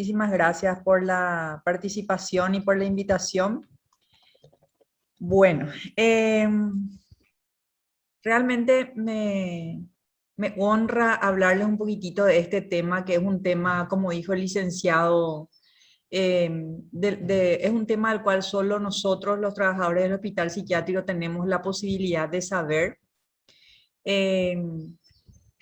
muchísimas gracias por la participación y por la invitación. Bueno, realmente me honra hablarles un poquitito de este tema, que es un tema, como dijo el licenciado, es un tema al cual solo nosotros, los trabajadores del hospital psiquiátrico, tenemos la posibilidad de saber. Eh,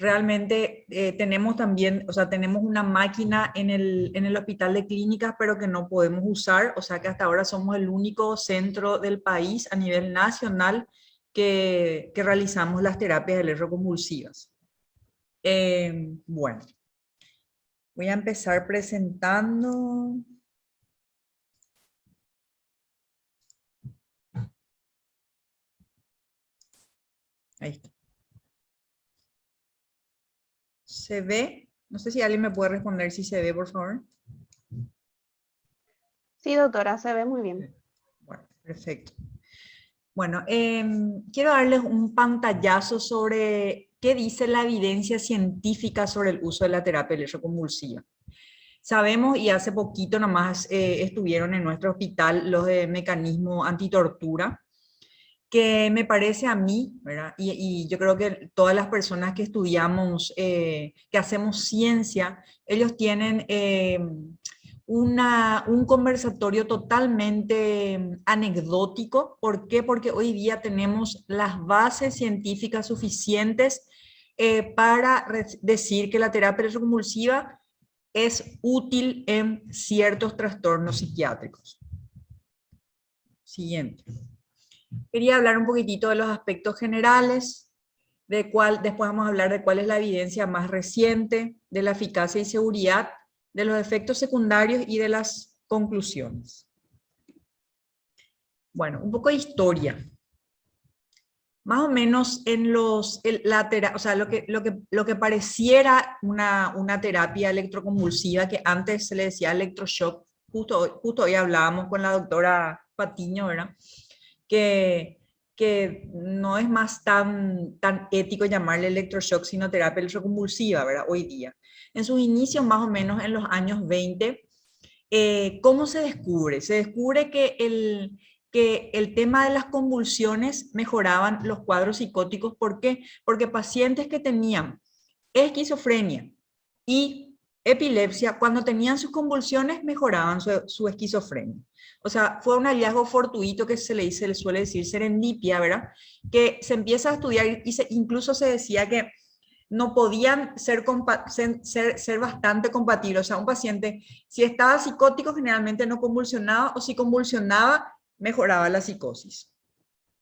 Realmente tenemos también, o sea, tenemos una máquina en el hospital de clínicas, pero que no podemos usar, o sea que hasta ahora somos el único centro del país a nivel nacional que realizamos las terapias electroconvulsivas. Bueno, voy a empezar presentando. Ahí está. ¿Se ve? No sé si alguien me puede responder si se ve, por favor. Sí, doctora, se ve muy bien. Bueno, perfecto. Bueno, quiero darles un pantallazo sobre qué dice la evidencia científica sobre el uso de la terapia electroconvulsiva. Sabemos, y hace poquito nomás estuvieron en nuestro hospital los de mecanismo antitortura, que me parece a mí, ¿verdad? Y yo creo que todas las personas que estudiamos, que hacemos ciencia, ellos tienen un conversatorio totalmente anecdótico. ¿Por qué? Porque hoy día tenemos las bases científicas suficientes para decir que la terapia electroconvulsiva es útil en ciertos trastornos psiquiátricos. Siguiente. Quería hablar un poquitito de los aspectos generales, después vamos a hablar de cuál es la evidencia más reciente, de la eficacia y seguridad, de los efectos secundarios y de las conclusiones. Bueno, un poco de historia. Más o menos en o sea, lo que pareciera una terapia electroconvulsiva, que antes se le decía electroshock, justo hoy hablábamos con la doctora Patiño, ¿verdad? Que no es más tan ético llamarle electroshock, sino terapia electroconvulsiva, ¿verdad? Hoy día. En sus inicios, más o menos en los años 20, ¿cómo se descubre? Se descubre que el tema de las convulsiones mejoraban los cuadros psicóticos. ¿Por qué? Porque pacientes que tenían esquizofrenia y epilepsia, cuando tenían sus convulsiones, mejoraban su esquizofrenia. O sea, fue un hallazgo fortuito que se le suele decir serendipia, ¿verdad? Que se empieza a estudiar y incluso se decía que no podían ser bastante compatibles. O sea, un paciente, si estaba psicótico, generalmente no convulsionaba, o si convulsionaba, mejoraba la psicosis.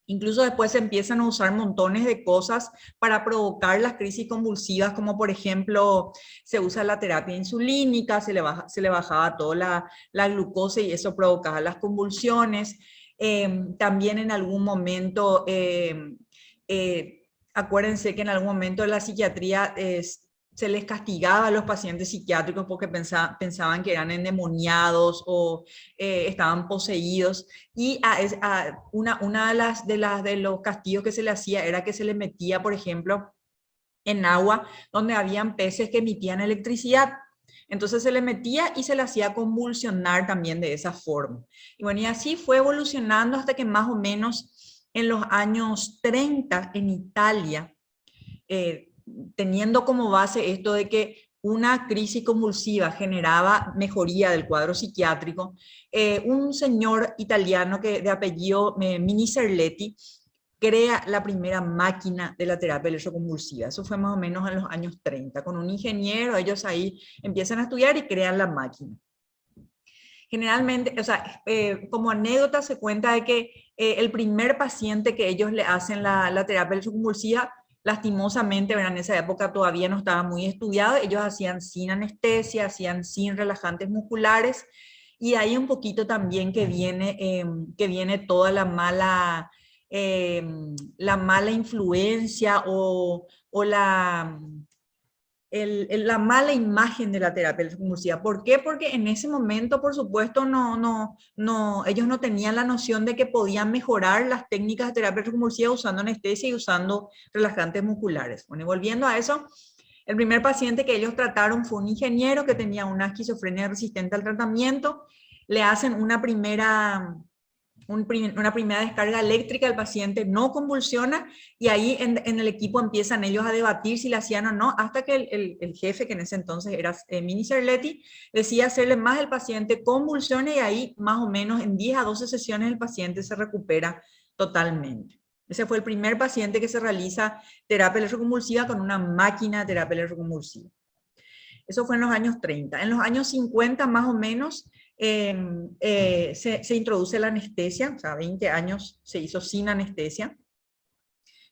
Incluso después se empiezan a usar montones de cosas para provocar las crisis convulsivas, como por ejemplo, se usa la terapia insulínica, se le bajaba toda la glucosa y eso provocaba las convulsiones. También en algún momento, acuérdense que en algún momento en la psiquiatría se les castigaba a los pacientes psiquiátricos porque pensaban que eran endemoniados o estaban poseídos. Y una de los castigos que se le hacía era que se le metía, por ejemplo, en agua donde habían peces que emitían electricidad. Entonces se le metía y se le hacía convulsionar también de esa forma. Y bueno, y así fue evolucionando hasta que más o menos en los años 30 en Italia, teniendo como base esto de que una crisis convulsiva generaba mejoría del cuadro psiquiátrico, un señor italiano de apellido Miniserletti crea la primera máquina de la terapia electroconvulsiva. Eso fue más o menos en los años 30. Con un ingeniero, ellos ahí empiezan a estudiar y crean la máquina. Generalmente, o sea, como anécdota se cuenta de que el primer paciente que ellos le hacen la terapia electroconvulsiva, lastimosamente, ¿verdad? En esa época todavía no estaba muy estudiado, ellos hacían sin anestesia, hacían sin relajantes musculares, y ahí un poquito también que viene toda la mala influencia o la mala imagen de la terapia electroconvulsiva. ¿Por qué? Porque en ese momento, por supuesto, ellos no tenían la noción de que podían mejorar las técnicas de terapia electroconvulsiva usando anestesia y usando relajantes musculares. Bueno, y volviendo a eso, El primer paciente que ellos trataron fue un ingeniero que tenía una esquizofrenia resistente al tratamiento. Le hacen una primera descarga eléctrica, el paciente no convulsiona y ahí en el equipo empiezan ellos a debatir si le hacían o no, hasta que el jefe, que en ese entonces era Mini Cerletti, decía hacerle más, el paciente convulsione y ahí más o menos en 10 a 12 sesiones el paciente se recupera totalmente. Ese fue el primer paciente que se realiza terapia electroconvulsiva con una máquina de terapia electroconvulsiva. Eso fue en los años 30. En los años 50 más o menos se introduce la anestesia, o sea, 20 años se hizo sin anestesia.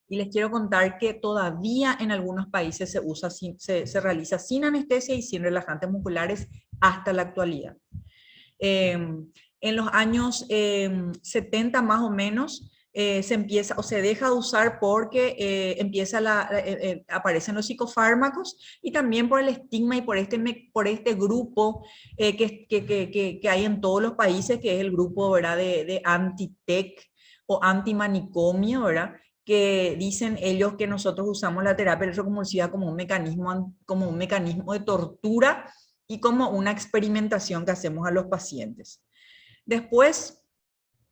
Y les quiero contar que todavía en algunos países se realiza sin anestesia y sin relajantes musculares hasta la actualidad. En los años 70 más o menos se empieza o se deja de usar porque aparecen los psicofármacos y también por el estigma y por este grupo que hay en todos los países, que es el grupo, ¿verdad?, de anti-TEC o anti-manicomio, ¿verdad?, que dicen ellos que nosotros usamos la terapia electroconvulsiva como un mecanismo de tortura y como una experimentación que hacemos a los pacientes. Después,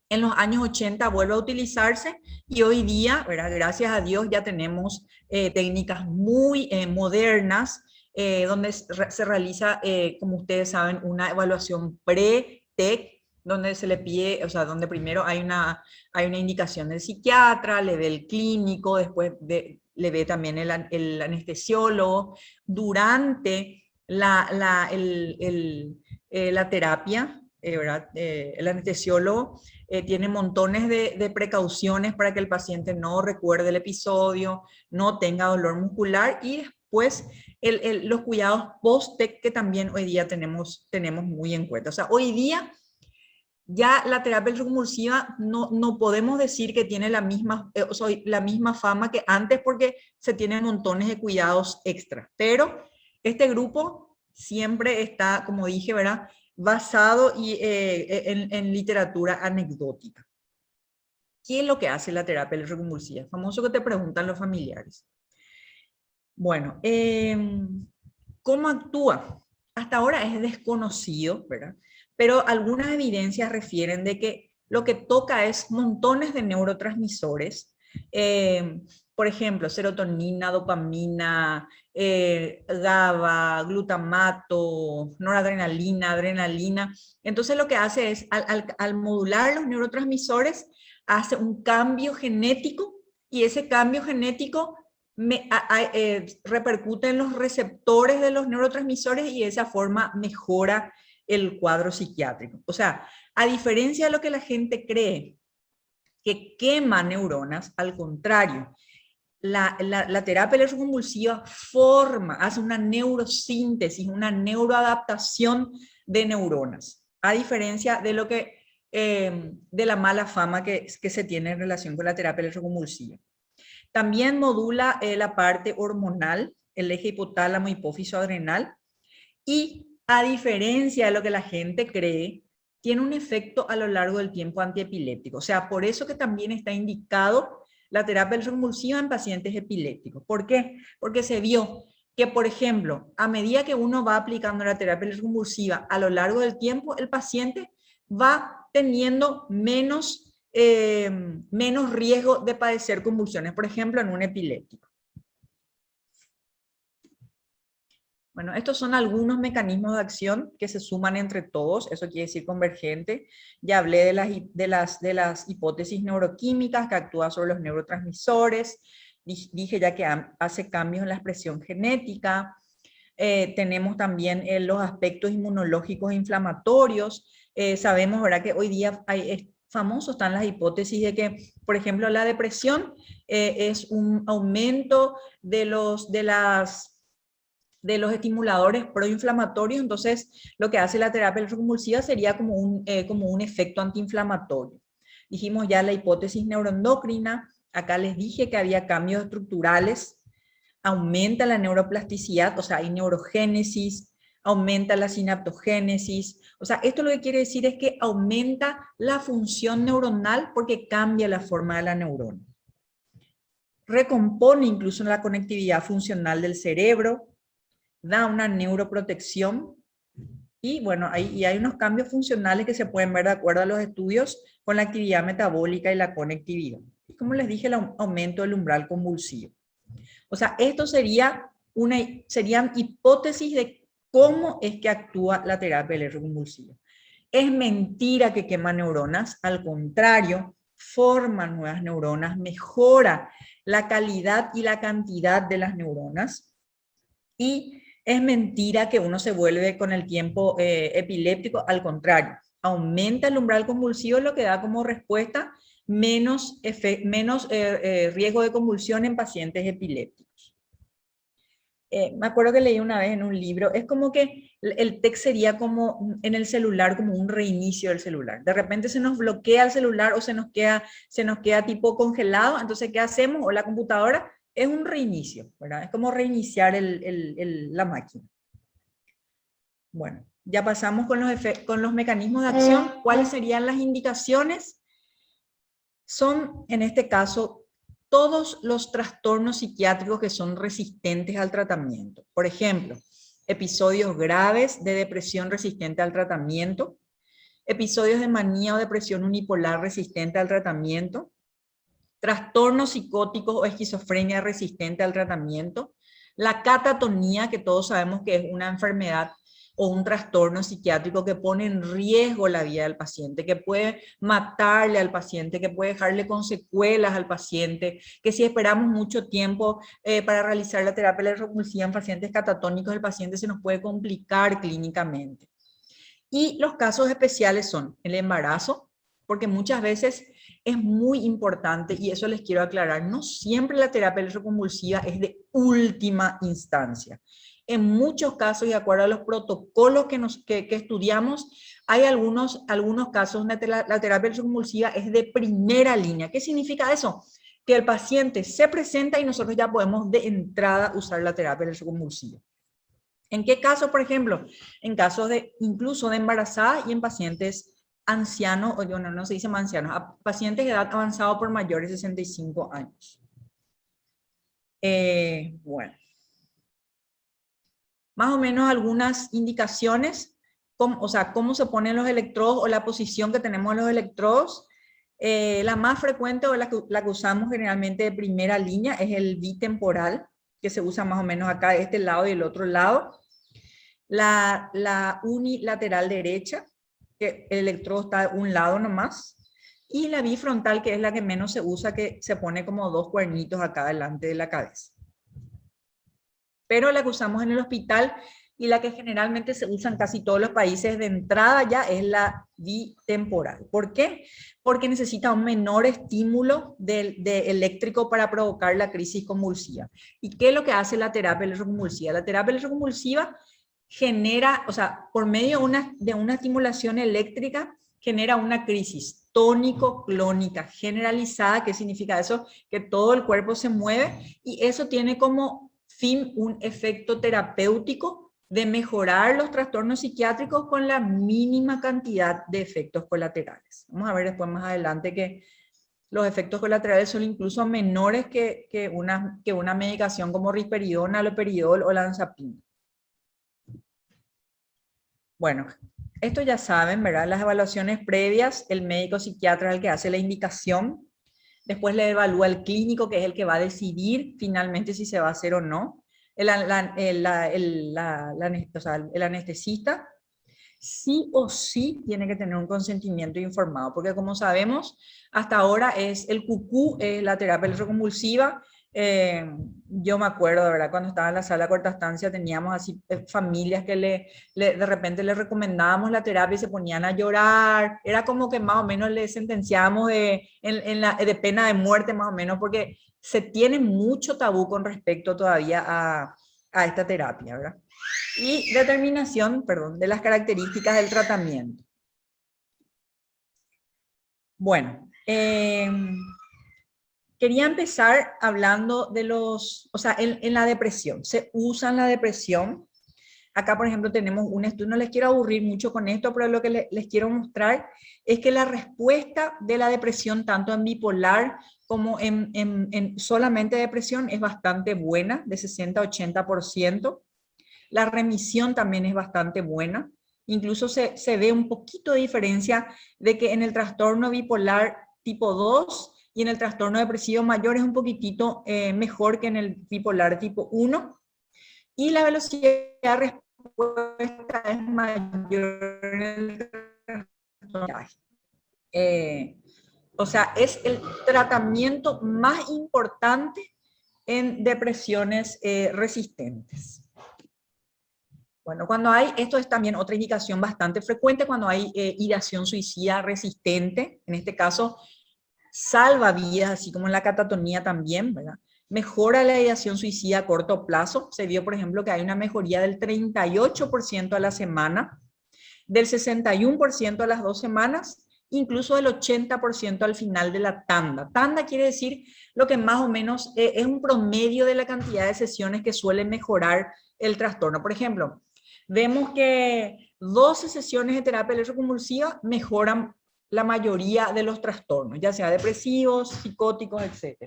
en los años 80 vuelve a utilizarse y hoy día, ¿verdad?, gracias a Dios, ya tenemos técnicas muy modernas donde se realiza, como ustedes saben, una evaluación pre-TEC, donde se le pide, o sea, donde primero hay una indicación del psiquiatra, le ve el clínico, después le ve también el anestesiólogo. Durante la terapia, ¿verdad? El anestesiólogo tiene montones de precauciones para que el paciente no recuerde el episodio, no tenga dolor muscular y después los cuidados post-TEC que también hoy día tenemos muy en cuenta. O sea, hoy día ya la terapia electroconvulsiva no podemos decir que tiene la misma fama que antes porque se tienen montones de cuidados extra. Pero este grupo siempre está, como dije, ¿verdad?, basado en literatura anecdótica. ¿Qué es lo que hace la terapia electroconvulsiva? Famoso que te preguntan los familiares. Bueno, ¿cómo actúa? Hasta ahora es desconocido, ¿verdad? Pero algunas evidencias refieren de que lo que toca es montones de neurotransmisores, por ejemplo, serotonina, dopamina, GABA, glutamato, noradrenalina, adrenalina. Entonces lo que hace es, al modular los neurotransmisores, hace un cambio genético y ese cambio genético repercute en los receptores de los neurotransmisores y de esa forma mejora el cuadro psiquiátrico. O sea, a diferencia de lo que la gente cree, que quema neuronas, al contrario, la terapia electroconvulsiva hace una neurosíntesis, una neuroadaptación de neuronas, a diferencia de de la mala fama que se tiene en relación con la terapia electroconvulsiva. También modula la parte hormonal, el eje hipotálamo, hipófiso adrenal, y a diferencia de lo que la gente cree, tiene un efecto a lo largo del tiempo antiepiléptico. O sea, por eso que también está indicado la terapia electroconvulsiva en pacientes epilépticos. ¿Por qué? Porque se vio que, por ejemplo, a medida que uno va aplicando la terapia electroconvulsiva a lo largo del tiempo, el paciente va teniendo menos riesgo de padecer convulsiones, por ejemplo, en un epiléptico. Bueno, estos son algunos mecanismos de acción que se suman entre todos, eso quiere decir convergente. Ya hablé de las hipótesis neuroquímicas que actúan sobre los neurotransmisores, dije ya que hace cambios en la expresión genética. Tenemos también los aspectos inmunológicos e inflamatorios. Sabemos, ¿verdad?, que hoy día famosos están las hipótesis de que, por ejemplo, la depresión es un aumento de los estimuladores proinflamatorios. Entonces lo que hace la terapia electroconvulsiva sería como un efecto antiinflamatorio. Dijimos ya la hipótesis neuroendocrina, acá les dije que había cambios estructurales, aumenta la neuroplasticidad, o sea, hay neurogénesis, aumenta la sinaptogénesis, o sea, esto lo que quiere decir es que aumenta la función neuronal porque cambia la forma de la neurona. Recompone incluso la conectividad funcional del cerebro, da una neuroprotección y bueno, hay unos cambios funcionales que se pueden ver de acuerdo a los estudios con la actividad metabólica y la conectividad. Y como les dije, el aumento del umbral convulsivo. O sea, esto serían hipótesis de cómo es que actúa la terapia electroconvulsiva. Es mentira que quema neuronas, al contrario, forma nuevas neuronas, mejora la calidad y la cantidad de las neuronas y es mentira que uno se vuelve con el tiempo epiléptico, al contrario, aumenta el umbral convulsivo, lo que da como respuesta menos riesgo de convulsión en pacientes epilépticos. Me acuerdo que leí una vez en un libro, es como que el TEC sería como en el celular, como un reinicio del celular. De repente se nos bloquea el celular o se nos queda tipo congelado, entonces ¿qué hacemos? O la computadora es un reinicio, ¿verdad? Es como reiniciar la máquina. Bueno, ya pasamos con los mecanismos de acción. ¿Cuáles serían las indicaciones? Son, en este caso, todos los trastornos psiquiátricos que son resistentes al tratamiento. Por ejemplo, episodios graves de depresión resistente al tratamiento, episodios de manía o depresión unipolar resistente al tratamiento, trastornos psicóticos o esquizofrenia resistente al tratamiento, la catatonía, que todos sabemos que es una enfermedad o un trastorno psiquiátrico que pone en riesgo la vida del paciente, que puede matarle al paciente, que puede dejarle con secuelas al paciente, que si esperamos mucho tiempo para realizar la terapia electroconvulsiva en pacientes catatónicos, el paciente se nos puede complicar clínicamente. Y los casos especiales son el embarazo, porque muchas veces es muy importante, y eso les quiero aclarar, no siempre la terapia electroconvulsiva es de última instancia. En muchos casos, y de acuerdo a los protocolos que estudiamos, hay algunos casos donde la terapia electroconvulsiva es de primera línea. ¿Qué significa eso? Que el paciente se presenta y nosotros ya podemos de entrada usar la terapia electroconvulsiva. ¿En qué casos, por ejemplo? En casos incluso de embarazadas y en pacientes ancianos, o no se dice más ancianos, a pacientes de edad avanzada por mayores de 65 años. Bueno. Más o menos algunas indicaciones, o sea, cómo se ponen los electrodos o la posición que tenemos en los electrodos. La más frecuente o la que usamos generalmente de primera línea es el bitemporal, que se usa más o menos acá de este lado y el otro lado. La unilateral derecha, que el electrodo está de un lado nomás. Y la bifrontal, que es la que menos se usa, que se pone como dos cuernitos acá delante de la cabeza. Pero la que usamos en el hospital y la que generalmente se usa en casi todos los países de entrada ya es la bitemporal. ¿Por qué? Porque necesita un menor estímulo de eléctrico para provocar la crisis convulsiva. ¿Y qué es lo que hace la terapia electroconvulsiva? La terapia electroconvulsiva genera, o sea, por medio de una estimulación eléctrica, genera una crisis tónico-clónica generalizada. ¿Qué significa eso? Que todo el cuerpo se mueve y eso tiene como fin un efecto terapéutico de mejorar los trastornos psiquiátricos con la mínima cantidad de efectos colaterales. Vamos a ver después más adelante que los efectos colaterales son incluso menores que una medicación como risperidona, haloperidol o lanzapina. Bueno, esto ya saben, ¿verdad? Las evaluaciones previas, el médico psiquiatra es el que hace la indicación. Después le evalúa el clínico, que es el que va a decidir finalmente si se va a hacer o no. El anestesista sí o sí tiene que tener un consentimiento informado, porque como sabemos, hasta ahora es el cucú, la terapia electroconvulsiva. Yo me acuerdo, de verdad, cuando estaba en la sala de cuarta estancia, teníamos así familias que de repente le recomendábamos la terapia y se ponían a llorar. Era como que más o menos le sentenciábamos de pena de muerte, más o menos, porque se tiene mucho tabú con respecto todavía a esta terapia, ¿verdad? Y determinación, perdón, de las características del tratamiento. Bueno, quería empezar hablando de o sea, en la depresión. Se usa en la depresión. Acá, por ejemplo, tenemos un estudio, no les quiero aburrir mucho con esto, pero lo que les quiero mostrar es que la respuesta de la depresión, tanto en bipolar como en solamente depresión, es bastante buena, de 60 a 80%. La remisión también es bastante buena. Incluso se ve un poquito de diferencia de que en el trastorno bipolar tipo 2 y en el trastorno depresivo mayor es un poquitito mejor que en el bipolar tipo 1. Y la velocidad de respuesta es mayor en el trastorno. O sea, es el tratamiento más importante en depresiones resistentes. Bueno, cuando hay, esto es también otra indicación bastante frecuente, cuando hay ideación suicida resistente, en este caso salva vidas, así como en la catatonía también, ¿verdad? Mejora la ideación suicida a corto plazo. Se vio, por ejemplo, que hay una mejoría del 38% a la semana, del 61% a las 2 semanas, incluso del 80% al final de la tanda. Tanda quiere decir lo que más o menos es un promedio de la cantidad de sesiones que suele mejorar el trastorno. Por ejemplo, vemos que 12 sesiones de terapia electroconvulsiva mejoran la mayoría de los trastornos, ya sea depresivos, psicóticos, etc.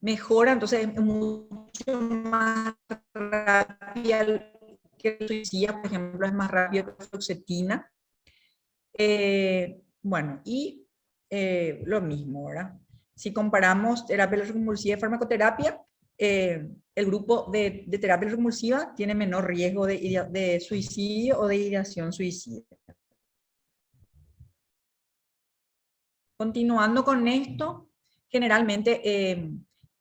Mejora, entonces es mucho más rápida que el suicida, por ejemplo, es más rápido que la fluoxetina. Bueno, y lo mismo, ¿verdad? Si comparamos terapia electroconvulsiva y farmacoterapia, el grupo de terapia electroconvulsiva tiene menor riesgo de suicidio o de ideación suicida. Continuando con esto, generalmente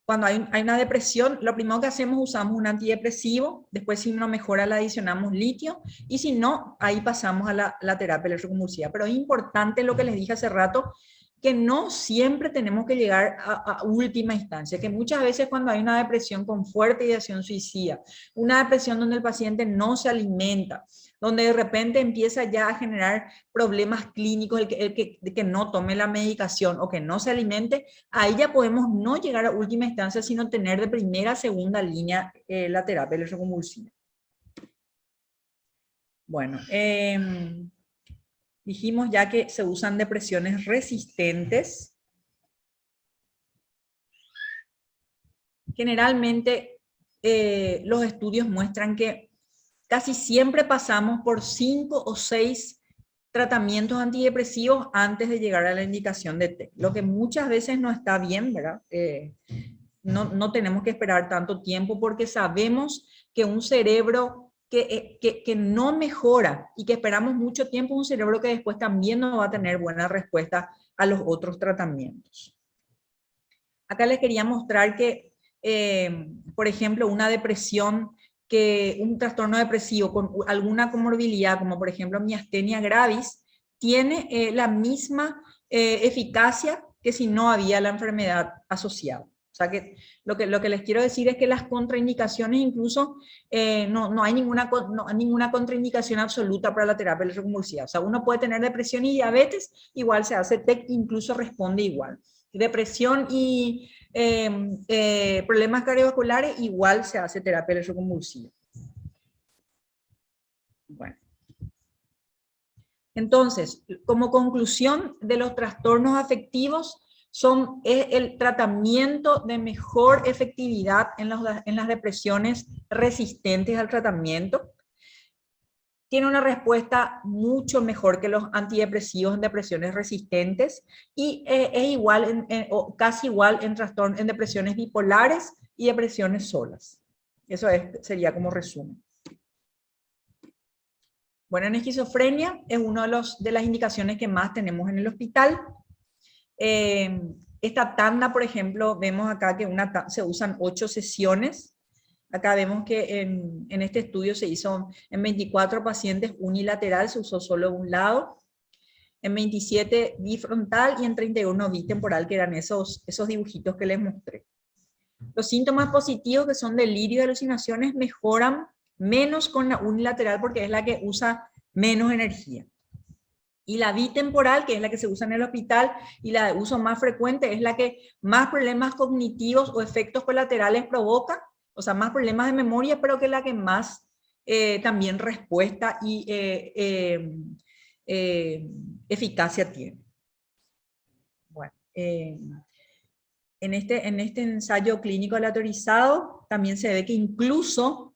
cuando hay una depresión, lo primero que hacemos usamos un antidepresivo, después si no mejora le adicionamos litio y si no, ahí pasamos a la terapia electroconvulsiva. Pero es importante lo que les dije hace rato, que no siempre tenemos que llegar a última instancia, que muchas veces cuando hay una depresión con fuerte ideación suicida, una depresión donde el paciente no se alimenta, donde de repente empieza ya a generar problemas clínicos, que no tome la medicación o que no se alimente, ahí ya podemos no llegar a última instancia, sino tener de primera, segunda línea la terapia electroconvulsiva. Bueno, dijimos ya que se usan depresiones resistentes. Generalmente los estudios muestran que casi siempre pasamos por 5 o 6 tratamientos antidepresivos antes de llegar a la indicación de TEC, lo que muchas veces no está bien, ¿verdad? No tenemos que esperar tanto tiempo porque sabemos que un cerebro que no mejora y que esperamos mucho tiempo, un cerebro que después también no va a tener buena respuesta a los otros tratamientos. Acá les quería mostrar que, por ejemplo, una depresión, un trastorno depresivo con alguna comorbilidad, como por ejemplo miastenia gravis, tiene la misma eficacia que si no había la enfermedad asociada. O sea que lo que les quiero decir es que las contraindicaciones incluso no hay ninguna contraindicación absoluta para la terapia electroconvulsiva. O sea, uno puede tener depresión y diabetes, igual se hace TEC, incluso responde igual. Depresión y problemas cardiovasculares, igual se hace terapia electroconvulsiva. Bueno. Entonces, como conclusión de los trastornos afectivos, es el tratamiento de mejor efectividad en las depresiones resistentes al tratamiento. Tiene una respuesta mucho mejor que los antidepresivos en depresiones resistentes y es igual o casi igual en depresiones bipolares y depresiones solas. Eso sería como resumen. Bueno, en esquizofrenia es una de las indicaciones que más tenemos en el hospital. Esta tanda, por ejemplo, vemos acá que se usan 8 sesiones. Acá vemos que en este estudio se hizo en 24 pacientes unilateral, se usó solo un lado, en 27 bifrontal y en 31 bitemporal, que eran esos dibujitos que les mostré. Los síntomas positivos, que son delirio y alucinaciones, mejoran menos con la unilateral porque es la que usa menos energía. Y la bitemporal, que es la que se usa en el hospital y la de uso más frecuente, es la que más problemas cognitivos o efectos colaterales provoca, o sea, más problemas de memoria, pero que es la que más también respuesta y eficacia tiene. Bueno, en este ensayo clínico aleatorizado también se ve que incluso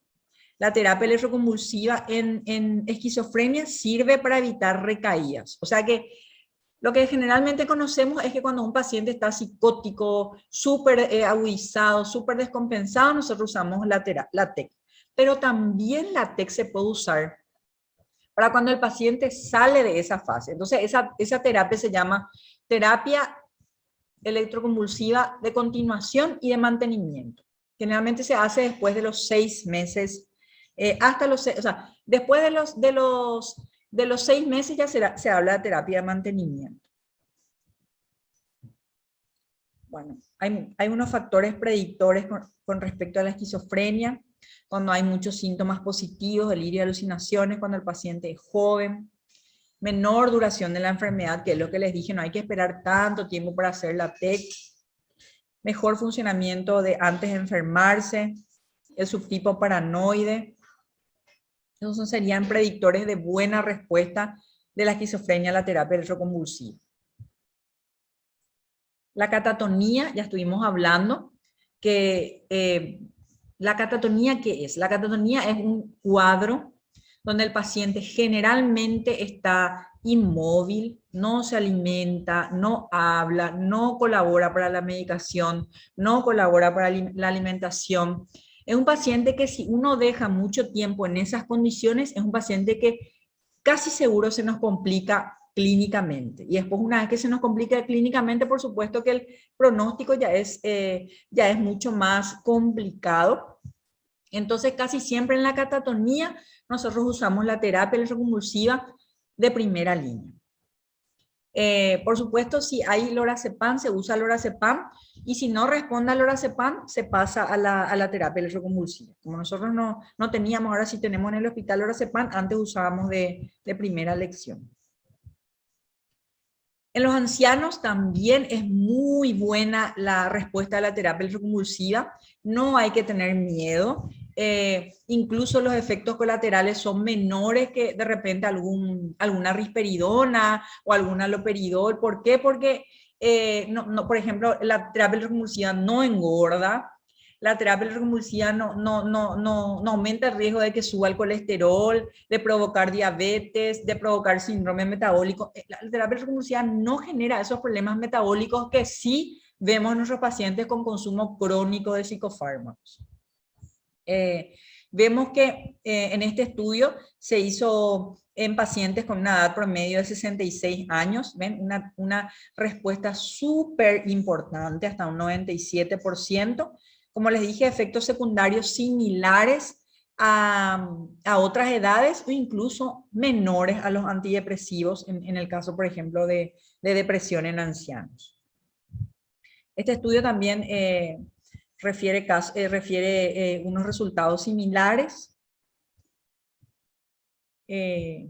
la terapia electroconvulsiva en esquizofrenia sirve para evitar recaídas. O sea que lo que generalmente conocemos es que cuando un paciente está psicótico, súper agudizado, súper descompensado, nosotros usamos la TEC. Pero también la TEC se puede usar para cuando el paciente sale de esa fase. Entonces, esa terapia se llama terapia electroconvulsiva de continuación y de mantenimiento. Generalmente se hace después de los 6 meses, hasta los, o sea, después de los 6 meses ya se habla de terapia de mantenimiento. Bueno, hay unos factores predictores con respecto a la esquizofrenia, cuando hay muchos síntomas positivos, delirio y alucinaciones, cuando el paciente es joven, menor duración de la enfermedad, que es lo que les dije, no hay que esperar tanto tiempo para hacer la TEC, mejor funcionamiento de antes de enfermarse, el subtipo paranoide. Esos serían predictores de buena respuesta de la esquizofrenia a la terapia electroconvulsiva. La catatonía, ya estuvimos hablando, que la catatonía, ¿qué es? La catatonía es un cuadro donde el paciente generalmente está inmóvil, no se alimenta, no habla, no colabora para la medicación, no colabora para la alimentación. Es un paciente que si uno deja mucho tiempo en esas condiciones, es un paciente que casi seguro se nos complica clínicamente. Y después, una vez que se nos complica clínicamente, por supuesto que el pronóstico ya es mucho más complicado. Entonces, casi siempre en la catatonía, nosotros usamos la terapia electroconvulsiva de primera línea. Por supuesto, si hay lorazepam, se usa lorazepam, y si no responde al lorazepam, se pasa a la terapia electroconvulsiva. Como nosotros no teníamos, ahora sí tenemos en el hospital lorazepam, antes usábamos de primera elección. En los ancianos también es muy buena la respuesta a la terapia electroconvulsiva, no hay que tener miedo, incluso los efectos colaterales son menores que de repente alguna risperidona o algún haloperidol. ¿Por qué? Porque, por ejemplo, la terapia electroconvulsiva no engorda, la terapia electroconvulsiva no aumenta el riesgo de que suba el colesterol, de provocar diabetes, de provocar síndrome metabólico. La terapia electroconvulsiva no genera esos problemas metabólicos que sí vemos en nuestros pacientes con consumo crónico de psicofármacos. Vemos que en este estudio se hizo en pacientes con una edad promedio de 66 años, ven una respuesta súper importante, hasta un 97%. Como les dije, efectos secundarios similares a otras edades o incluso menores a los antidepresivos, en el caso, por ejemplo, de depresión en ancianos. Este estudio también refiere unos resultados similares. Es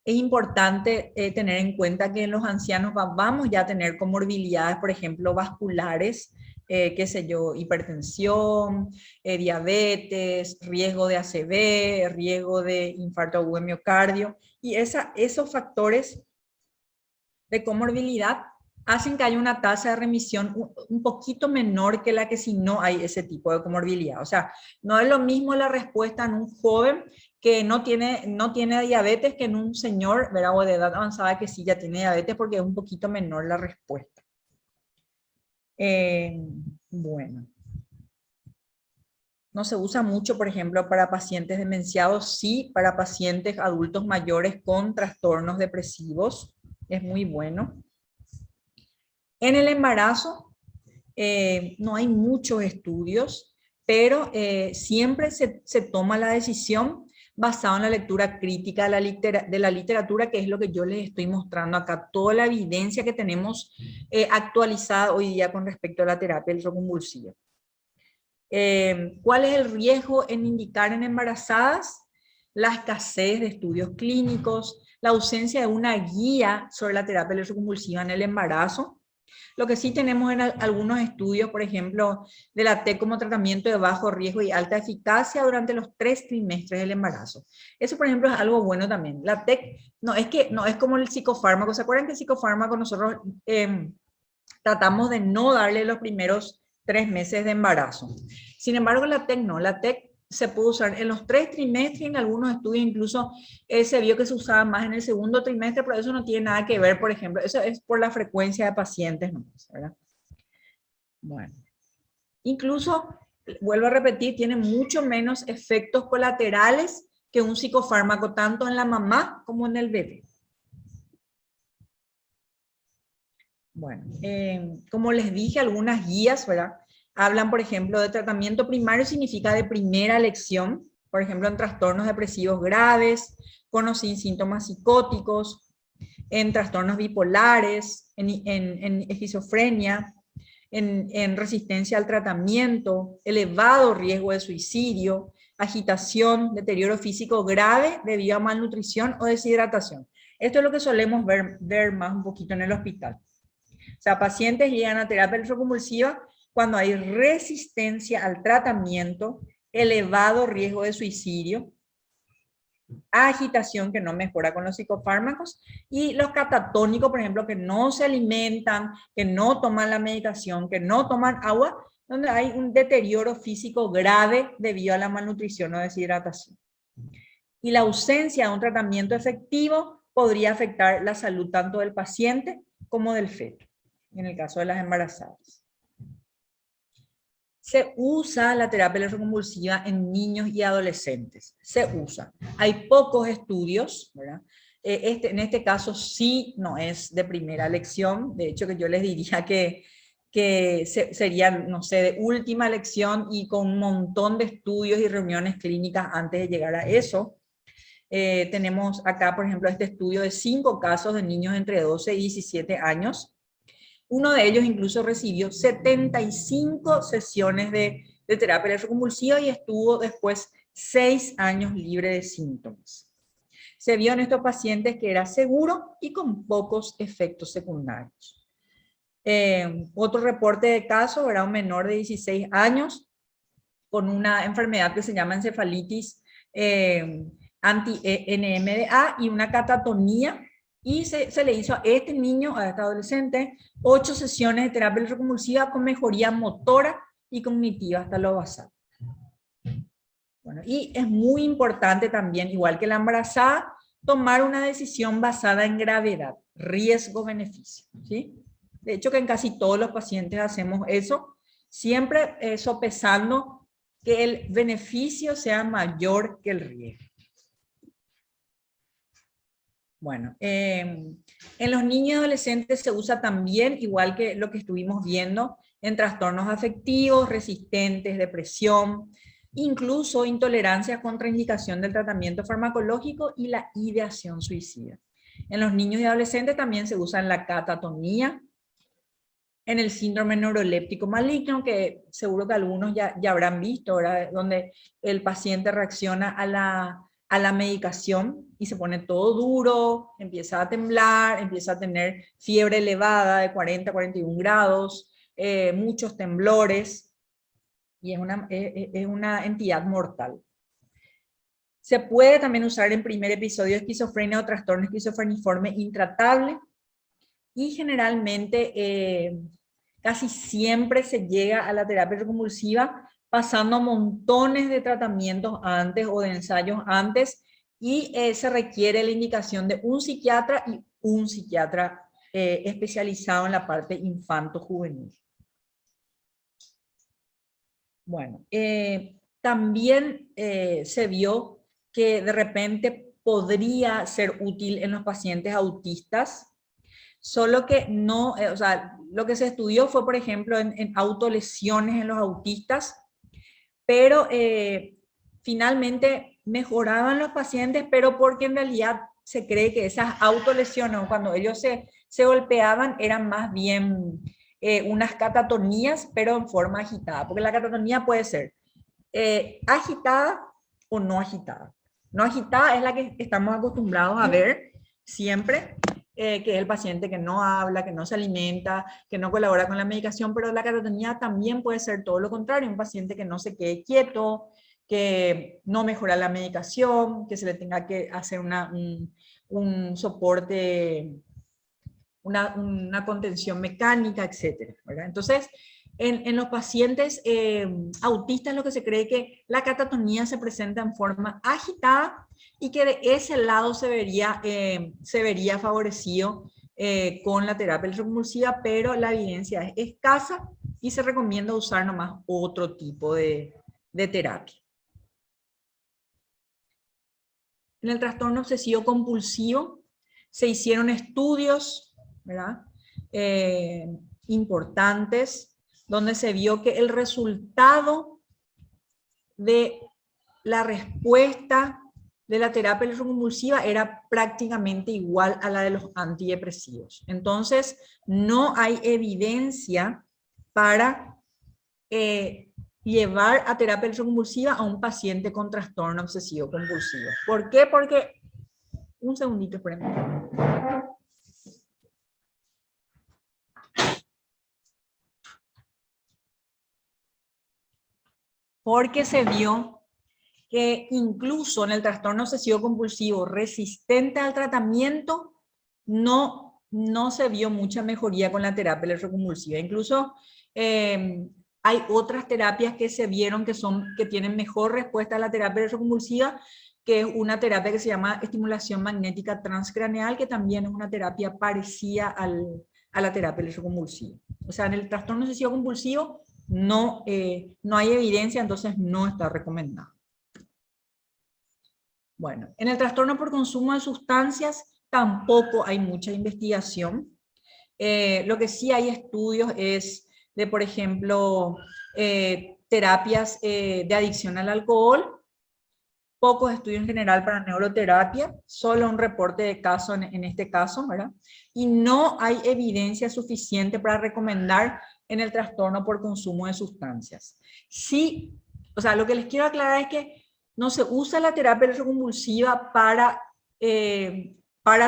importante tener en cuenta que en los ancianos vamos ya a tener comorbilidades, por ejemplo, vasculares, qué sé yo, hipertensión, diabetes, riesgo de ACV, riesgo de infarto agudo de miocardio, y esos factores de comorbilidad hacen que haya una tasa de remisión un poquito menor que la que si no hay ese tipo de comorbilidad. O sea, no es lo mismo la respuesta en un joven que no tiene diabetes que en un señor, ¿verdad?, o de edad avanzada que sí ya tiene diabetes, porque es un poquito menor la respuesta. Bueno. No se usa mucho, por ejemplo, para pacientes demenciados, sí, para pacientes adultos mayores con trastornos depresivos. Es muy bueno. En el embarazo no hay muchos estudios, pero siempre se toma la decisión basada en la lectura crítica de la literatura, que es lo que yo les estoy mostrando acá, toda la evidencia que tenemos actualizada hoy día con respecto a la terapia electroconvulsiva. ¿Cuál es el riesgo en indicar en embarazadas? La escasez de estudios clínicos, la ausencia de una guía sobre la terapia electroconvulsiva en el embarazo. Lo que sí tenemos en algunos estudios, por ejemplo, de la TEC como tratamiento de bajo riesgo y alta eficacia durante los 3 trimestres del embarazo. Eso, por ejemplo, es algo bueno también. La TEC no es como el psicofármaco. ¿Se acuerdan que el psicofármaco nosotros tratamos de no darle los primeros 3 meses de embarazo. Sin embargo, la TEC no, la TEC se puede usar en los 3 trimestres, en algunos estudios incluso se vio que se usaba más en el segundo trimestre, pero eso no tiene nada que ver, por ejemplo, eso es por la frecuencia de pacientes, ¿no? ¿Verdad? Bueno, incluso, vuelvo a repetir, tiene mucho menos efectos colaterales que un psicofármaco, tanto en la mamá como en el bebé. Bueno, como les dije, algunas guías, ¿verdad? Hablan, por ejemplo, de tratamiento primario, significa de primera elección, por ejemplo, en trastornos depresivos graves, con o sin síntomas psicóticos, en trastornos bipolares, en esquizofrenia, en resistencia al tratamiento, elevado riesgo de suicidio, agitación, deterioro físico grave debido a malnutrición o deshidratación. Esto es lo que solemos ver más un poquito en el hospital. O sea, pacientes llegan a terapia electroconvulsiva cuando hay resistencia al tratamiento, elevado riesgo de suicidio, agitación que no mejora con los psicofármacos y los catatónicos, por ejemplo, que no se alimentan, que no toman la medicación, que no toman agua, donde hay un deterioro físico grave debido a la malnutrición o deshidratación. Y la ausencia de un tratamiento efectivo podría afectar la salud tanto del paciente como del feto, en el caso de las embarazadas. Se usa la terapia electroconvulsiva en niños y adolescentes. Se usa. Hay pocos estudios, ¿verdad? En este caso sí no es de primera elección. De hecho, que yo les diría que sería, no sé, de última elección y con un montón de estudios y reuniones clínicas antes de llegar a eso. Tenemos acá, por ejemplo, este estudio de 5 casos de niños entre 12 y 17 años. Uno de ellos incluso recibió 75 sesiones de terapia electroconvulsiva y estuvo después 6 años libre de síntomas. Se vio en estos pacientes que era seguro y con pocos efectos secundarios. Otro reporte de caso era un menor de 16 años con una enfermedad que se llama encefalitis anti-NMDA y una catatonía. Y se le hizo a este niño, a este adolescente, 8 sesiones de terapia electroconvulsiva con mejoría motora y cognitiva hasta lo basal. Bueno, y es muy importante también, igual que la embarazada, tomar una decisión basada en gravedad, riesgo-beneficio, ¿sí? De hecho, que en casi todos los pacientes hacemos eso, siempre sopesando que el beneficio sea mayor que el riesgo. Bueno, en los niños y adolescentes se usa también, igual que lo que estuvimos viendo, en trastornos afectivos, resistentes, depresión, incluso intolerancia contra indicación del tratamiento farmacológico y la ideación suicida. En los niños y adolescentes también se usa en la catatonía, en el síndrome neuroléptico maligno, que seguro que algunos ya habrán visto, ¿verdad? Donde el paciente reacciona a la medicación y se pone todo duro, empieza a temblar, empieza a tener fiebre elevada de 40 a 41 grados, muchos temblores, y es una entidad mortal. Se puede también usar en primer episodio de esquizofrenia o trastorno esquizofreniforme intratable, y generalmente casi siempre se llega a la terapia electroconvulsiva pasando montones de tratamientos antes o de ensayos antes, y se requiere la indicación de un psiquiatra y un psiquiatra especializado en la parte infanto-juvenil. Bueno, también se vio que de repente podría ser útil en los pacientes autistas, solo que no, o sea, lo que se estudió fue, por ejemplo, en autolesiones en los autistas, pero finalmente mejoraban los pacientes, pero porque en realidad se cree que esas autolesiones, cuando ellos se golpeaban, eran más bien unas catatonías, pero en forma agitada, porque la catatonía puede ser agitada o no agitada. No agitada es la que estamos acostumbrados a ver siempre, que es el paciente que no habla, que no se alimenta, que no colabora con la medicación, pero la catatonía también puede ser todo lo contrario, un paciente que no se quede quieto, que no mejora la medicación, que se le tenga que hacer un soporte una contención mecánica, etcétera, ¿verdad? Entonces, en los pacientes autistas lo que se cree que la catatonía se presenta en forma agitada y que de ese lado se vería favorecido con la terapia electroconvulsiva, pero la evidencia es escasa y se recomienda usar nomás otro tipo de terapia. En el trastorno obsesivo compulsivo se hicieron estudios, ¿verdad? Importantes, donde se vio que el resultado de la respuesta de la terapia electroconvulsiva era prácticamente igual a la de los antidepresivos. Entonces, no hay evidencia para llevar a terapia electroconvulsiva a un paciente con trastorno obsesivo compulsivo. ¿Por qué? Porque, un segundito, espérenme. Porque se vio que incluso en el trastorno obsesivo compulsivo resistente al tratamiento no se vio mucha mejoría con la terapia electroconvulsiva. Incluso hay otras terapias que se vieron que tienen mejor respuesta a la terapia electroconvulsiva, que es una terapia que se llama estimulación magnética transcraneal, que también es una terapia parecida a la terapia electroconvulsiva. O sea, en el trastorno obsesivo compulsivo no hay evidencia, entonces no está recomendado. Bueno, en el trastorno por consumo de sustancias tampoco hay mucha investigación. Lo que sí hay estudios es de, por ejemplo, terapias de adicción al alcohol, pocos estudios en general para neuroterapia, solo un reporte de caso en este caso, ¿verdad? Y no hay evidencia suficiente para recomendar en el trastorno por consumo de sustancias. Sí, o sea, lo que les quiero aclarar es que no se usa la terapia electroconvulsiva para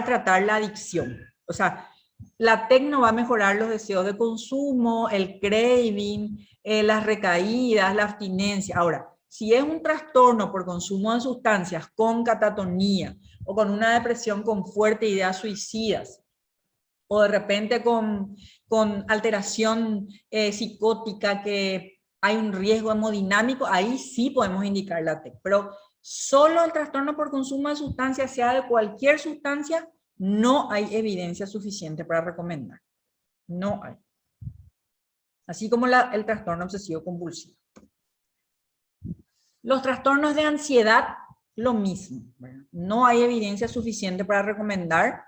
tratar la adicción. O sea, la TEC no va a mejorar los deseos de consumo, el craving, las recaídas, la abstinencia. Ahora, si es un trastorno por consumo de sustancias con catatonía o con una depresión con fuertes ideas suicidas, o de repente con alteración psicótica, que hay un riesgo hemodinámico, ahí sí podemos indicar la TEC. Pero solo el trastorno por consumo de sustancias, sea de cualquier sustancia, no hay evidencia suficiente para recomendar. No hay. Así como el trastorno obsesivo compulsivo. Los trastornos de ansiedad, lo mismo. No hay evidencia suficiente para recomendar.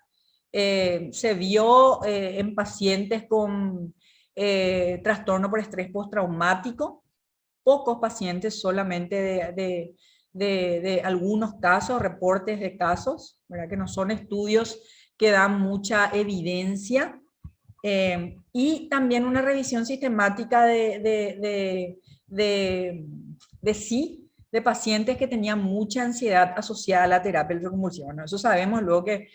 Se vio en pacientes con trastorno por estrés postraumático, pocos pacientes, solamente de algunos casos, reportes de casos, ¿verdad? Que no son estudios que dan mucha evidencia. Y también una revisión sistemática de pacientes que tenían mucha ansiedad asociada a la terapia electroconvulsiva. Bueno, eso sabemos, luego que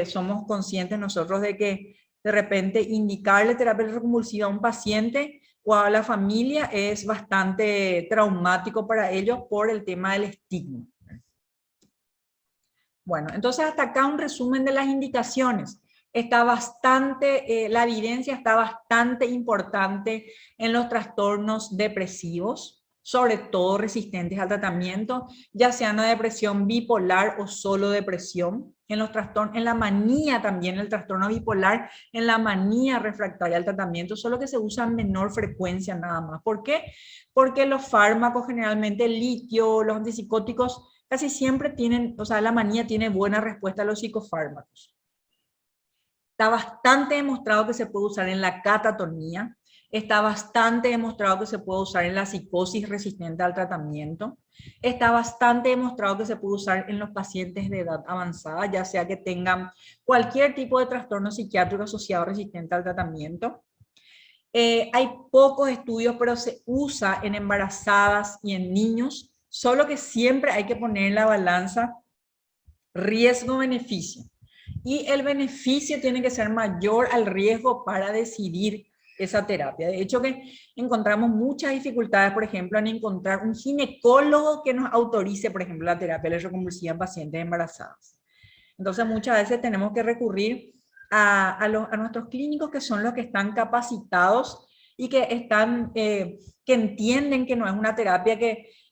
somos conscientes nosotros de que de repente indicarle terapia electroconvulsiva a un paciente o a la familia es bastante traumático para ellos por el tema del estigma. Bueno, entonces hasta acá un resumen de las indicaciones. Está bastante, la evidencia está bastante importante en los trastornos depresivos, sobre todo resistentes al tratamiento, ya sea una depresión bipolar o solo depresión. En los trastornos, en la manía también, el trastorno bipolar, en la manía refractaria al tratamiento, solo que se usa en menor frecuencia nada más. ¿Por qué? Porque los fármacos, generalmente el litio, los antipsicóticos, casi siempre tienen, o sea, la manía tiene buena respuesta a los psicofármacos. Está bastante demostrado que se puede usar en la catatonía, está bastante demostrado que se puede usar en la psicosis resistente al tratamiento, está bastante demostrado que se puede usar en los pacientes de edad avanzada, ya sea que tengan cualquier tipo de trastorno psiquiátrico asociado resistente al tratamiento. Hay pocos estudios, pero se usa en embarazadas y en niños, solo que siempre hay que poner en la balanza riesgo-beneficio. Y el beneficio tiene que ser mayor al riesgo para decidir esa terapia. De hecho, que encontramos muchas dificultades, por ejemplo, en encontrar un ginecólogo que nos autorice, por ejemplo, la terapia electroconvulsiva en pacientes embarazadas. Entonces, muchas veces tenemos que recurrir a nuestros clínicos, que son los que están capacitados y que que entienden que no es una terapia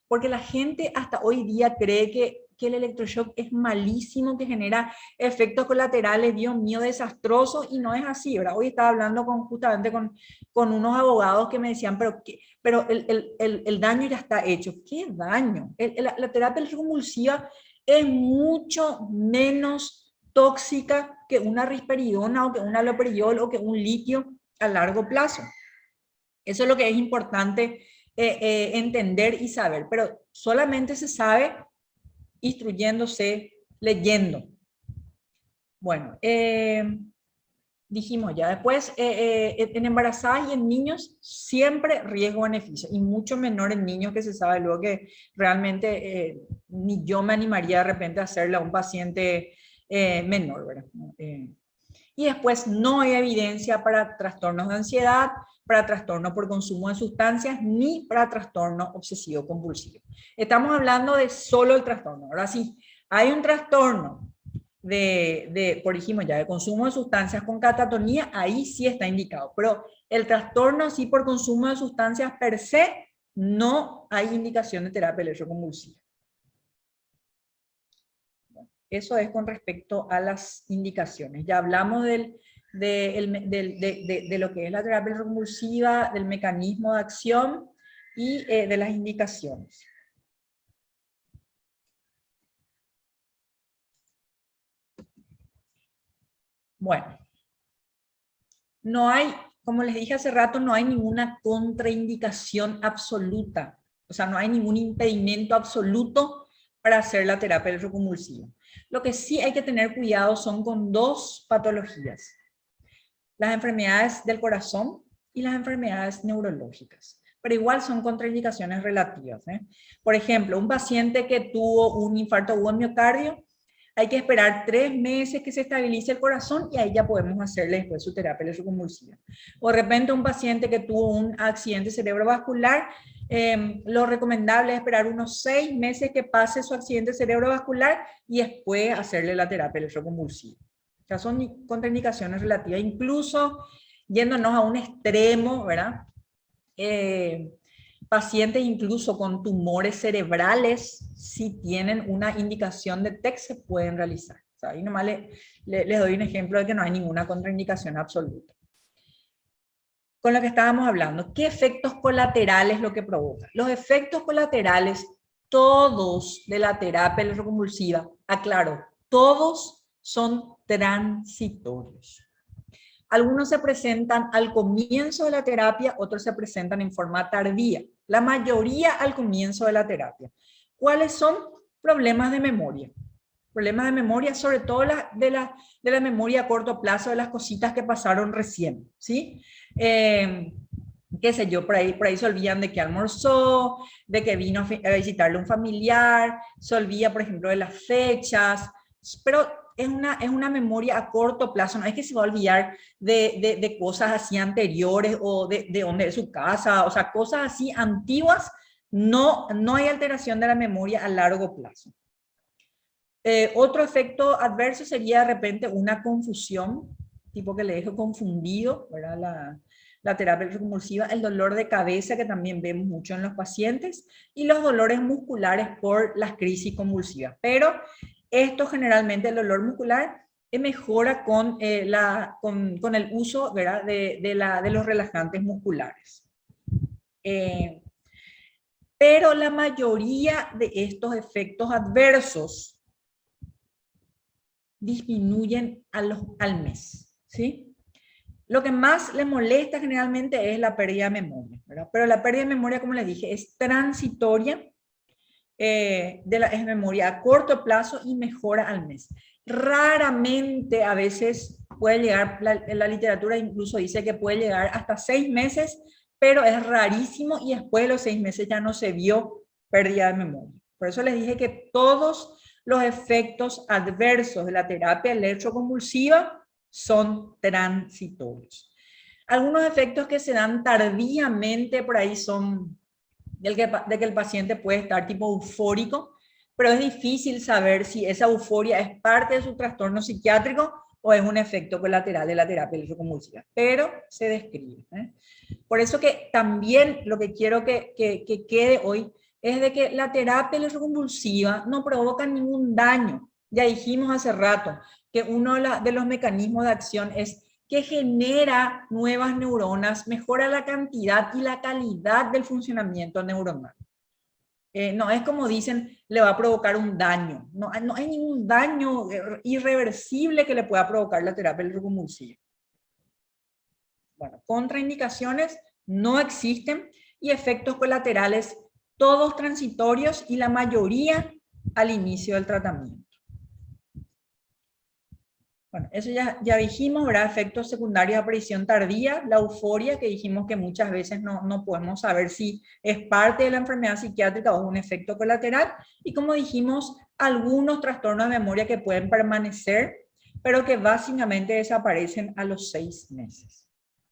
porque la gente hasta hoy día cree que el electroshock es malísimo, que genera efectos colaterales, Dios mío, desastrosos, y no es así, ¿verdad? Hoy estaba hablando justamente con unos abogados que me decían, pero el daño ya está hecho. ¿Qué daño? La terapia electroconvulsiva es mucho menos tóxica que una risperidona o que un haloperidol o que un litio a largo plazo. Eso es lo que es importante entender y saber, pero solamente se sabe instruyéndose, leyendo. Bueno, dijimos ya, después en embarazadas y en niños siempre riesgo-beneficio, y mucho menor en niños, que se sabe luego que realmente ni yo me animaría de repente a hacerle a un paciente menor, ¿verdad? Y después no hay evidencia para trastornos de ansiedad, para trastorno por consumo de sustancias, ni para trastorno obsesivo compulsivo. Estamos hablando de solo el trastorno. Ahora sí, hay un trastorno por dijimos ya, de consumo de sustancias con catatonía, ahí sí está indicado, pero el trastorno sí por consumo de sustancias per se, no hay indicación de terapia electroconvulsiva. Eso es con respecto a las indicaciones. Ya hablamos de lo que es la terapia electroconvulsiva, del mecanismo de acción y de las indicaciones. Bueno, no hay, como les dije hace rato, no hay ninguna contraindicación absoluta. O sea, no hay ningún impedimento absoluto para hacer la terapia electroconvulsiva. Lo que sí hay que tener cuidado son con dos patologías: las enfermedades del corazón y las enfermedades neurológicas. Pero igual son contraindicaciones relativas, ¿eh? Por ejemplo, un paciente que tuvo un infarto agudo en miocardio, hay que esperar 3 meses que se estabilice el corazón y ahí ya podemos hacerle después su terapia electroconvulsiva. O de repente un paciente que tuvo un accidente cerebrovascular, lo recomendable es esperar unos 6 meses que pase su accidente cerebrovascular y después hacerle la terapia electroconvulsiva. O sea, son contraindicaciones relativas, incluso yéndonos a un extremo, ¿verdad? Pacientes incluso con tumores cerebrales, si tienen una indicación de TEC, se pueden realizar. O sea, ahí nomás les doy un ejemplo de que no hay ninguna contraindicación absoluta. Con lo que estábamos hablando, ¿qué efectos colaterales lo que provoca? Los efectos colaterales, todos de la terapia electroconvulsiva, aclaro, todos son transitorios. Algunos se presentan al comienzo de la terapia, otros se presentan en forma tardía. La mayoría al comienzo de la terapia. ¿Cuáles son? Problemas de memoria. Problemas de memoria, sobre todo de la memoria a corto plazo, de las cositas que pasaron recién, ¿sí? Qué sé yo, por ahí se olvidan de que almorzó, de que vino a visitarle un familiar, se olvida, por ejemplo, de las fechas, pero es una memoria a corto plazo, no es que se va a olvidar de cosas así anteriores o de dónde es su casa, o sea, cosas así antiguas, no hay alteración de la memoria a largo plazo. Otro efecto adverso sería de repente una confusión, tipo que le deje confundido, ¿verdad? La terapia electroconvulsiva, el dolor de cabeza que también vemos mucho en los pacientes y los dolores musculares por las crisis convulsivas. Pero esto generalmente, el dolor muscular, mejora con el uso, ¿verdad? de los relajantes musculares. Pero la mayoría de estos efectos adversos disminuyen al mes, ¿sí? Lo que más le molesta generalmente es la pérdida de memoria, ¿verdad? Pero la pérdida de memoria, como les dije, es transitoria, es memoria a corto plazo y mejora al mes. Raramente, a veces puede llegar, la literatura incluso dice que puede llegar hasta 6 meses, pero es rarísimo y después de los 6 meses ya no se vio pérdida de memoria. Por eso les dije que todos los efectos adversos de la terapia electroconvulsiva son transitorios. Algunos efectos que se dan tardíamente por ahí son de que el paciente puede estar tipo eufórico, pero es difícil saber si esa euforia es parte de su trastorno psiquiátrico o es un efecto colateral de la terapia electroconvulsiva, pero se describe. Por eso que también lo que quiero que quede hoy es de que la terapia electroconvulsiva no provoca ningún daño. Ya dijimos hace rato que uno de los mecanismos de acción es que genera nuevas neuronas, mejora la cantidad y la calidad del funcionamiento neuronal. No es como dicen, le va a provocar un daño. No, no hay ningún daño irreversible que le pueda provocar la terapia electroconvulsiva. Bueno, contraindicaciones no existen y efectos colaterales todos transitorios y la mayoría al inicio del tratamiento. Bueno, eso ya dijimos, ¿verdad? Efectos secundarios de aparición tardía, la euforia, que dijimos que muchas veces no podemos saber si es parte de la enfermedad psiquiátrica o es un efecto colateral. Y como dijimos, algunos trastornos de memoria que pueden permanecer, pero que básicamente desaparecen a los 6 meses.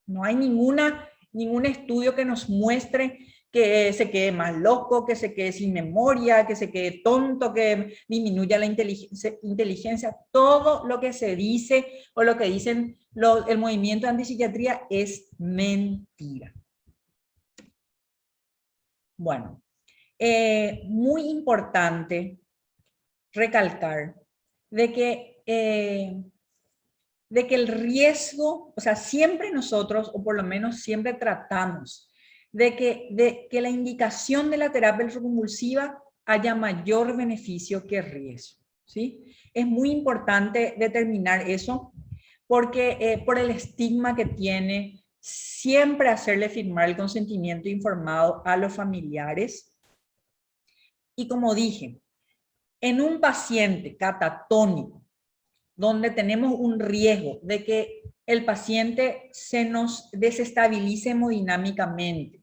No hay ningún estudio que nos muestre que se quede más loco, que se quede sin memoria, que se quede tonto, que disminuya la inteligencia. Todo lo que se dice o lo que dicen el movimiento de antipsiquiatría es mentira. Bueno, muy importante recalcar de que el riesgo, o sea, siempre nosotros, o por lo menos siempre tratamos de que la indicación de la terapia electroconvulsiva haya mayor beneficio que riesgo, ¿sí? Es muy importante determinar eso porque por el estigma que tiene siempre hacerle firmar el consentimiento informado a los familiares. Y como dije, en un paciente catatónico, donde tenemos un riesgo de que el paciente se nos desestabilice hemodinámicamente,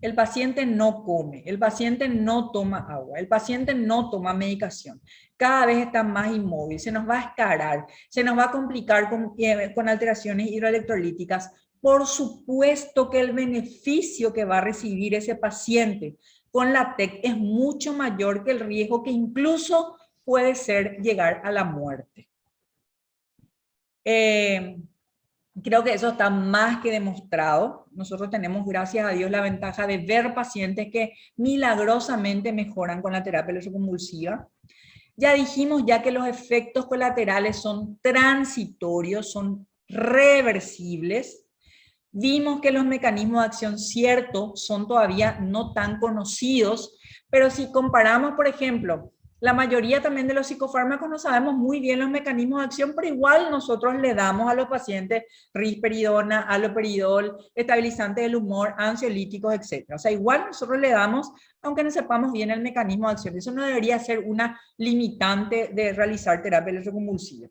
el paciente no come, el paciente no toma agua, el paciente no toma medicación, cada vez está más inmóvil, se nos va a escarar, se nos va a complicar con alteraciones hidroelectrolíticas. Por supuesto que el beneficio que va a recibir ese paciente con la TEC es mucho mayor que el riesgo que incluso puede ser llegar a la muerte. Creo que eso está más que demostrado. Nosotros tenemos, gracias a Dios, la ventaja de ver pacientes que milagrosamente mejoran con la terapia electroconvulsiva. Ya dijimos ya que los efectos colaterales son transitorios, son reversibles. Vimos que los mecanismos de acción, cierto, son todavía no tan conocidos, pero si comparamos, por ejemplo, la mayoría también de los psicofármacos no sabemos muy bien los mecanismos de acción, pero igual nosotros le damos a los pacientes risperidona, haloperidol, estabilizantes del humor, ansiolíticos, etc. O sea, igual nosotros le damos, aunque no sepamos bien el mecanismo de acción. Eso no debería ser una limitante de realizar terapia electroconvulsiva.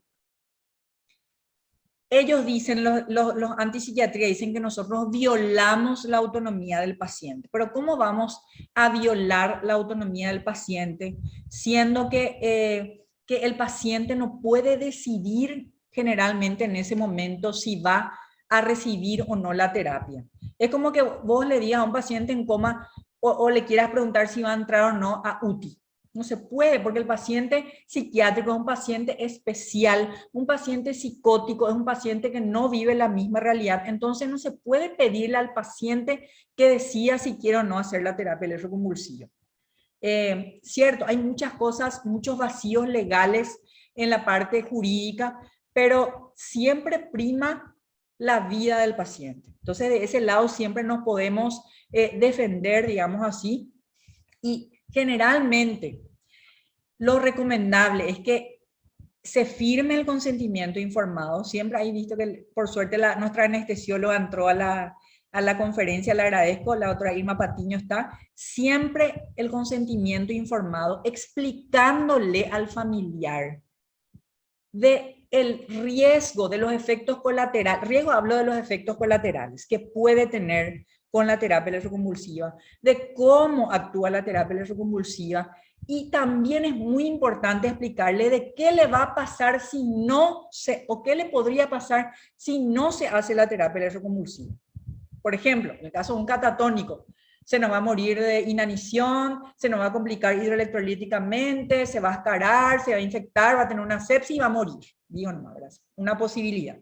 Ellos dicen, los antipsiquiatría dicen que nosotros violamos la autonomía del paciente. Pero ¿cómo vamos a violar la autonomía del paciente siendo que el paciente no puede decidir generalmente en ese momento si va a recibir o no la terapia? Es como que vos le digas a un paciente en coma o le quieras preguntar si va a entrar o no a UTI. No se puede, porque el paciente psiquiátrico es un paciente especial, un paciente psicótico es un paciente que no vive la misma realidad. Entonces no se puede pedirle al paciente que decida si quiere o no hacer la terapia electroconvulsiva. Cierto, hay muchas cosas, muchos vacíos legales en la parte jurídica, pero siempre prima la vida del paciente. Entonces de ese lado siempre nos podemos defender, digamos así, y generalmente lo recomendable es que se firme el consentimiento informado. Siempre hay visto que, por suerte, nuestra anestesióloga entró a la conferencia, le agradezco, la otra Irma Patiño está. Siempre el consentimiento informado, explicándole al familiar del riesgo, de los efectos colaterales. Riesgo, hablo de los efectos colaterales que puede tener con la terapia electroconvulsiva, de cómo actúa la terapia electroconvulsiva, y también es muy importante explicarle de qué le va a pasar si no se, o qué le podría pasar si no se hace la terapia electroconvulsiva. Por ejemplo, en el caso de un catatónico, se nos va a morir de inanición, se nos va a complicar hidroelectrolíticamente, se va a ascarar, se va a infectar, va a tener una sepsis y va a morir. Digo, no, una posibilidad.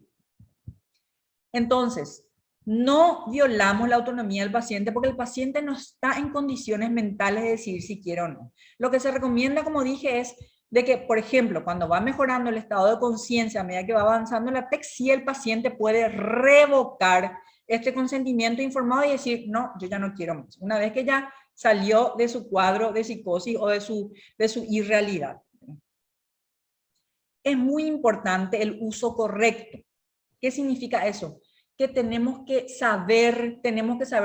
Entonces, no violamos la autonomía del paciente porque el paciente no está en condiciones mentales de decidir si quiere o no. Lo que se recomienda, como dije, es de que, por ejemplo, cuando va mejorando el estado de conciencia a medida que va avanzando la TEC, sí el paciente puede revocar este consentimiento informado y decir, no, yo ya no quiero más. Una vez que ya salió de su cuadro de psicosis o de su irrealidad. Es muy importante el uso correcto. ¿Qué significa eso? Que tenemos que saber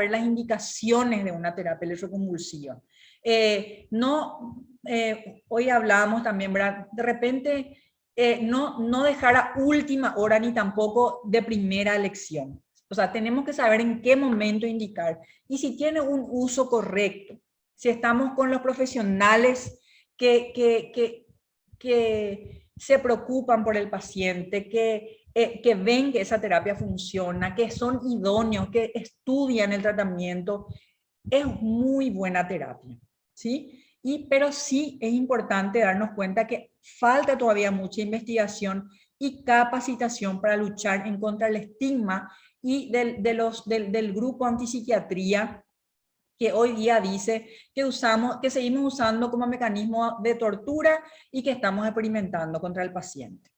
las indicaciones de una terapia electroconvulsiva. Hoy hablábamos también, ¿verdad? De repente, no dejar a última hora ni tampoco de primera elección. O sea, tenemos que saber en qué momento indicar. Y si tiene un uso correcto, si estamos con los profesionales que se preocupan por el paciente, que ven que esa terapia funciona, que son idóneos, que estudian el tratamiento, es muy buena terapia, ¿sí? Pero sí es importante darnos cuenta que falta todavía mucha investigación y capacitación para luchar en contra del estigma y del grupo antipsiquiatría que hoy día dice que seguimos usando como mecanismo de tortura y que estamos experimentando contra el paciente.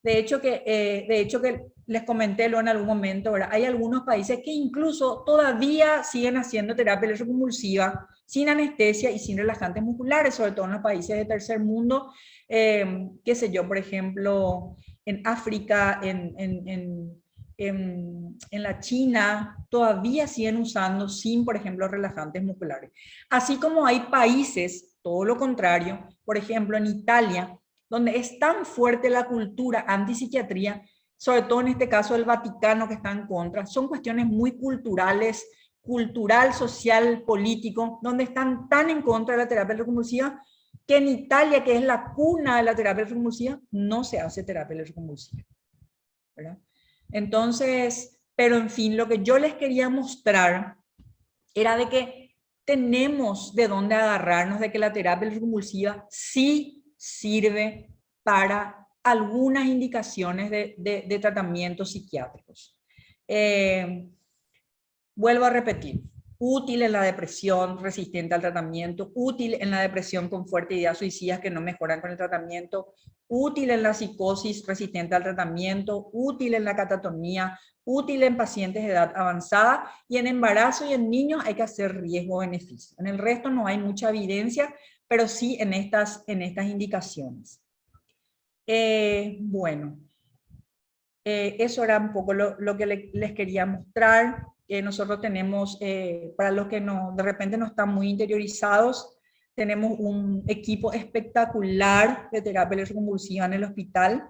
De hecho que les comenté lo en algún momento, ¿verdad? Hay algunos países que incluso todavía siguen haciendo terapia electroconvulsiva sin anestesia y sin relajantes musculares, sobre todo en los países de tercer mundo, qué sé yo, por ejemplo, en África, en la China, todavía siguen usando sin, por ejemplo, relajantes musculares. Así como hay países, todo lo contrario, por ejemplo, en Italia, donde es tan fuerte la cultura antipsiquiatría, sobre todo en este caso el Vaticano que está en contra, son cuestiones muy culturales, cultural, social, político, donde están tan en contra de la terapia electroconvulsiva que en Italia, que es la cuna de la terapia electroconvulsiva, no se hace terapia electroconvulsiva, ¿verdad? Entonces, pero en fin, lo que yo les quería mostrar era de que tenemos de dónde agarrarnos, de que la terapia electroconvulsiva sí sirve para algunas indicaciones de tratamientos psiquiátricos. Vuelvo a repetir, útil en la depresión resistente al tratamiento, útil en la depresión con fuertes ideas suicidas que no mejoran con el tratamiento, útil en la psicosis resistente al tratamiento, útil en la catatonía, útil en pacientes de edad avanzada y en embarazo y en niños hay que hacer riesgo-beneficio. En el resto no hay mucha evidencia, pero sí en estas indicaciones. Bueno, eso era un poco lo que les quería mostrar. Nosotros tenemos, para los que de repente no están muy interiorizados, tenemos un equipo espectacular de terapia electroconvulsiva en el hospital,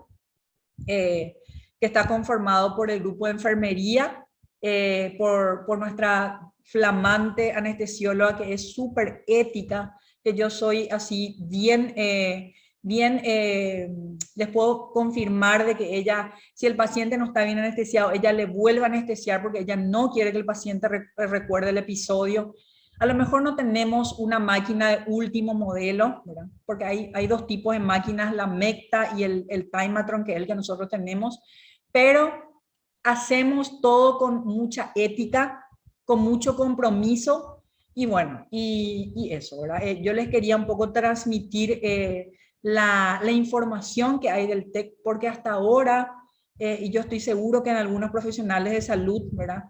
que está conformado por el grupo de enfermería, por nuestra flamante anestesióloga que es súper ética, que yo soy así bien, les puedo confirmar de que ella, si el paciente no está bien anestesiado, ella le vuelve a anestesiar porque ella no quiere que el paciente recuerde el episodio. A lo mejor no tenemos una máquina de último modelo, ¿verdad? Porque hay dos tipos de máquinas, la Mecta y el Timatron, que es el que nosotros tenemos, pero hacemos todo con mucha ética, con mucho compromiso, y bueno, y eso, ¿verdad? Yo les quería un poco transmitir la información que hay del TEC, porque hasta ahora, y yo estoy seguro que en algunos profesionales de salud, ¿verdad?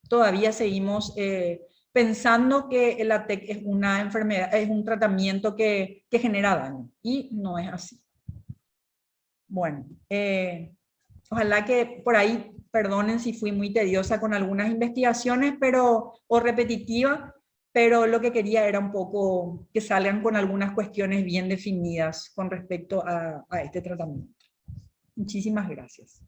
Todavía seguimos pensando que la TEC es una enfermedad, es un tratamiento que genera daño, y no es así. Bueno, ojalá que por ahí, perdonen si fui muy tediosa con algunas investigaciones, o repetitiva, pero lo que quería era un poco que salgan con algunas cuestiones bien definidas con respecto a este tratamiento. Muchísimas gracias.